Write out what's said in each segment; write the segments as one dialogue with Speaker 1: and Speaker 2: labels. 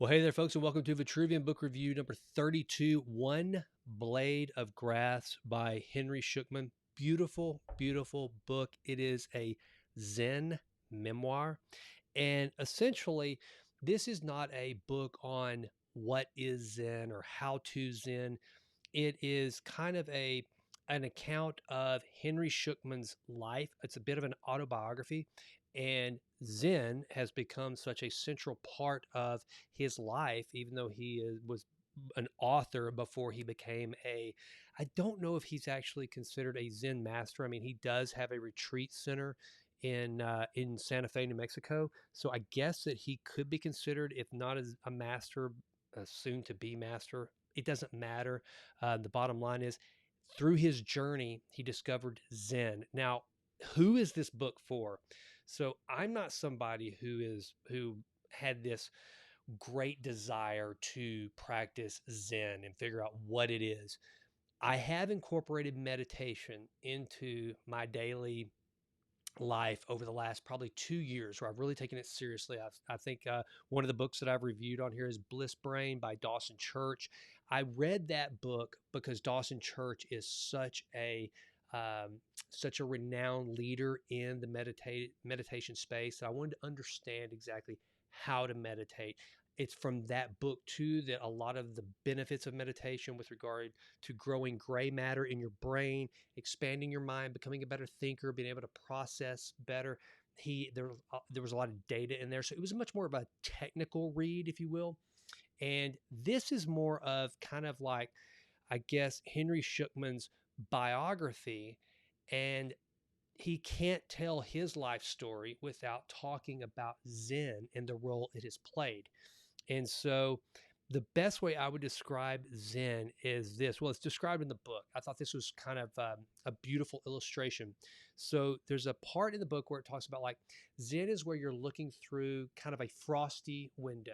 Speaker 1: Well, hey there, folks, and welcome to Vitruvian Book Review number 32, One Blade of Grass by Henry Shukman. Beautiful, beautiful book. It is a Zen memoir. And essentially, this is not a book on what is Zen or how to Zen. It is kind of an account of Henry Shukman's life. It's a bit of an autobiography, and Zen has become such a central part of his life, even though was an author before he became a. I don't know if he's actually considered a Zen master. I mean, he does have a retreat center in Santa Fe, New Mexico. So I guess that he could be considered, if not as a master, a soon to be master. It doesn't matter. The bottom line is, through his journey, he discovered Zen. Now, who is this book for? So I'm not somebody who had this great desire to practice Zen and figure out what it is. I have incorporated meditation into my daily life over the last probably 2 years, where I've really taken it seriously. I think one of the books that I've reviewed on here is Bliss Brain by Dawson Church. I read that book because Dawson Church is um, such a renowned leader in the meditation space that I wanted to understand exactly how to meditate. It's from that book too that a lot of the benefits of meditation with regard to growing gray matter in your brain, expanding your mind, becoming a better thinker, being able to process better. There was a lot of data in there, so it was much more of a technical read, if you will. And this is more of kind of like, I guess, Henry Shukman's biography, and he can't tell his life story without talking about Zen and the role it has played. And so the best way I would describe Zen is this. Well, it's described in the book. I thought this was kind of a beautiful illustration. So there's a part in the book where it talks about, like, Zen is where you're looking through kind of a frosty window.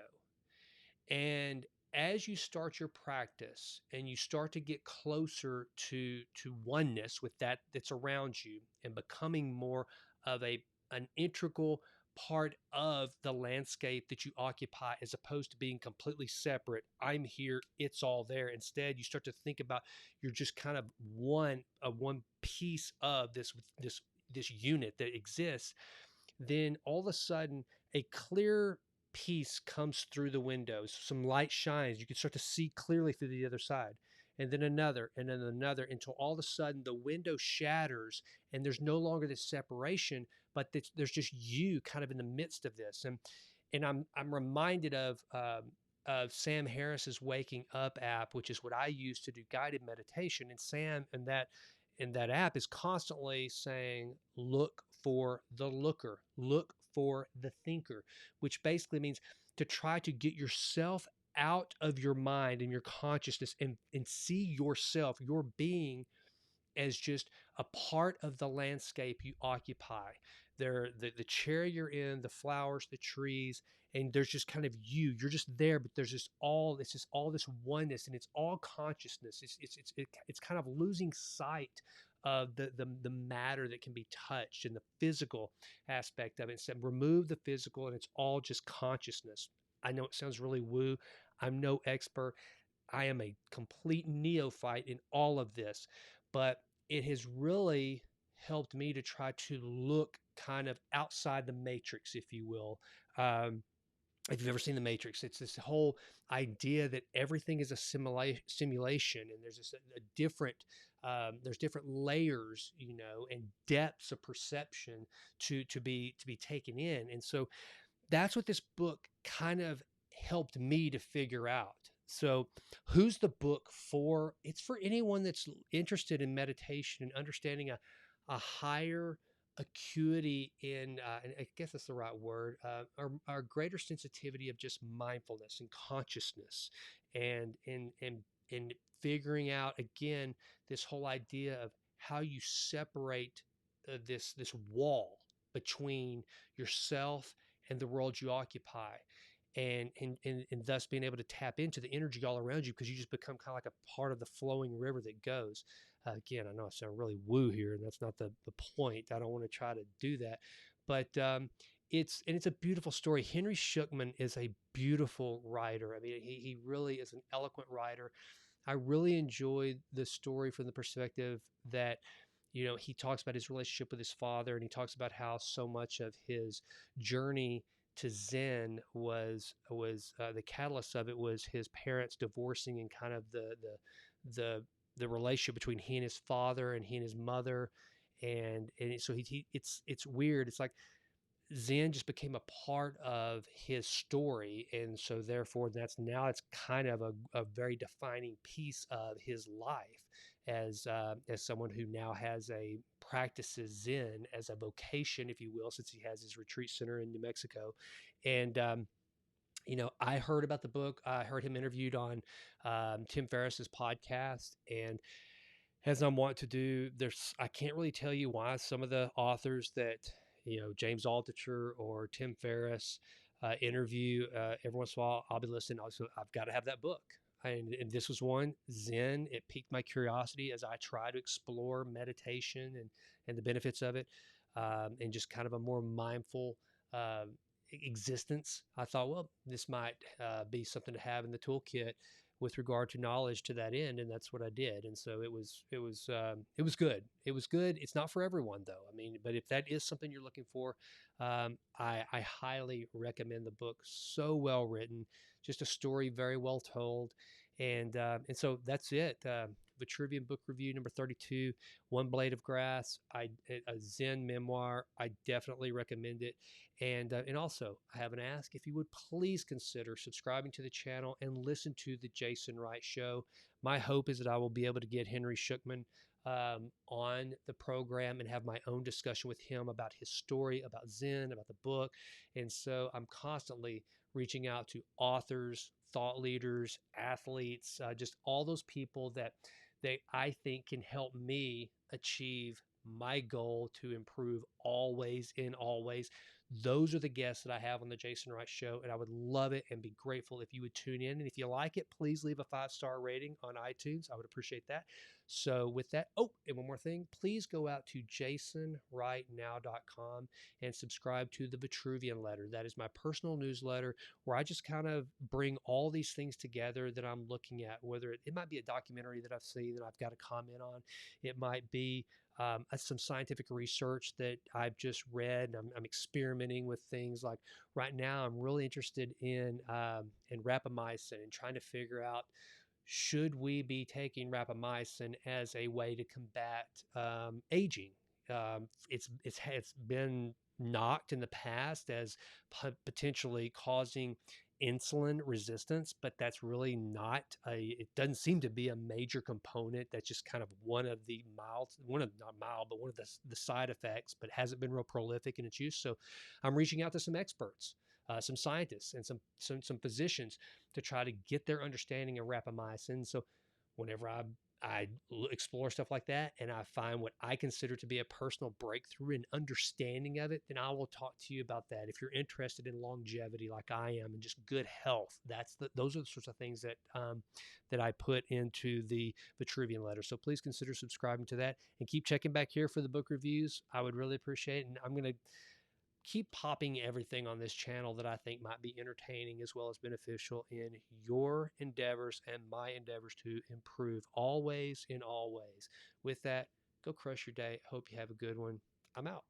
Speaker 1: And as you start your practice and you start to get closer to oneness with that that's around you, and becoming more of an integral part of the landscape that you occupy, as opposed to being completely separate, I'm here, it's all there. Instead, you start to think about, you're just kind of one piece of this unit that exists. Then all of a sudden, a clear piece comes through the windows. Some light shines. You can start to see clearly through the other side. And then another, and then another, until all of a sudden the window shatters and there's no longer this separation, but there's just you kind of in the midst of this. And I'm reminded of Sam Harris's Waking Up app, which is what I use to do guided meditation. And Sam in that app is constantly saying, look for the looker, look for the thinker, which basically means to try to get yourself out of your mind and your consciousness, and see yourself, your being, as just a part of the landscape you occupy. The chair you're in, the flowers, the trees, and there's just kind of you're just there, but it's just all this oneness, and it's all consciousness. It's kind of losing sight of the matter that can be touched and the physical aspect of it. So remove the physical, and it's all just consciousness. I know it sounds really woo. I'm no expert. I am a complete neophyte in all of this, but it has really helped me to try to look kind of outside the matrix, if you will. If you've ever seen the Matrix, it's this whole idea that everything is a simulation, and there's a different there's different layers, and depths of perception to be taken in. And so that's what this book kind of helped me to figure out. So, who's the book for? It's for anyone that's interested in meditation and understanding a higher acuity and I guess that's the right word, our greater sensitivity of just mindfulness and consciousness, and figuring out again this whole idea of how you separate this wall between yourself and the world you occupy, and thus being able to tap into the energy all around you, because you just become kind of like a part of the flowing river that goes. Again, I know I sound really woo here, and that's not the point. I don't want to try to do that. But it's a beautiful story. Henry Shukman is a beautiful writer. I mean, he really is an eloquent writer. I really enjoyed the story from the perspective that, he talks about his relationship with his father, and he talks about how so much of his journey to Zen was the catalyst of it was his parents divorcing, and kind of the the relationship between he and his father and he and his mother, and so it's weird. It's like Zen just became a part of his story, and so therefore it's kind of a very defining piece of his life as someone who now practices Zen as a vocation, if you will, since he has his retreat center in New Mexico. And I heard about the book. I heard him interviewed on Tim Ferriss's podcast, and as I'm wont to do, I can't really tell you why some of the authors that James Altucher or Tim Ferriss interview every once in a while, I'll be listening. Also, I've got to have that book, and this was one, Zen. It piqued my curiosity as I try to explore meditation and the benefits of it, and just kind of a more mindful existence. I thought, well, this might be something to have in the toolkit with regard to knowledge to that end, and that's what I did. And so it was good. It was good. It's not for everyone though. I mean, but if that is something you're looking for, I highly recommend the book. So well written, just a story very well told, and so that's it. Vitruvian book review number 32, One Blade of Grass, a Zen memoir. I definitely recommend it. And also, I have an ask. If you would please consider subscribing to the channel and listen to the Jason Wright Show. My hope is that I will be able to get Henry Shukman on the program and have my own discussion with him about his story, about Zen, about the book. And so I'm constantly reaching out to authors, thought leaders, athletes, just all those people that I think can help me achieve my goal to improve always in all ways. Those are the guests that I have on the Jason Wright Show, and I would love it and be grateful if you would tune in. And if you like it, please leave a 5-star rating on iTunes. I would appreciate that. So with that, and one more thing, please go out to jasonwrightnow.com and subscribe to the Vitruvian letter. That is my personal newsletter where I just kind of bring all these things together that I'm looking at, whether it might be a documentary that I've seen that I've got to comment on. It might be some scientific research that I've just read. I'm experimenting with things like right now. I'm really interested in rapamycin and trying to figure out, should we be taking rapamycin as a way to combat aging? It's been knocked in the past as potentially causing insulin resistance, but that's really it doesn't seem to be a major component. That's just kind of one of the not mild, but one of the side effects, but hasn't been real prolific in its use. So I'm reaching out to some experts, some scientists, and some physicians to try to get their understanding of rapamycin. So whenever I explore stuff like that and I find what I consider to be a personal breakthrough in understanding of it, then I will talk to you about that. If you're interested in longevity like I am and just good health, those are the sorts of things that I put into the Vitruvian letter. So please consider subscribing to that and keep checking back here for the book reviews. I would really appreciate it. And I'm going to keep popping everything on this channel that I think might be entertaining as well as beneficial in your endeavors and my endeavors to improve always in all ways. With that, go crush your day. Hope you have a good one. I'm out.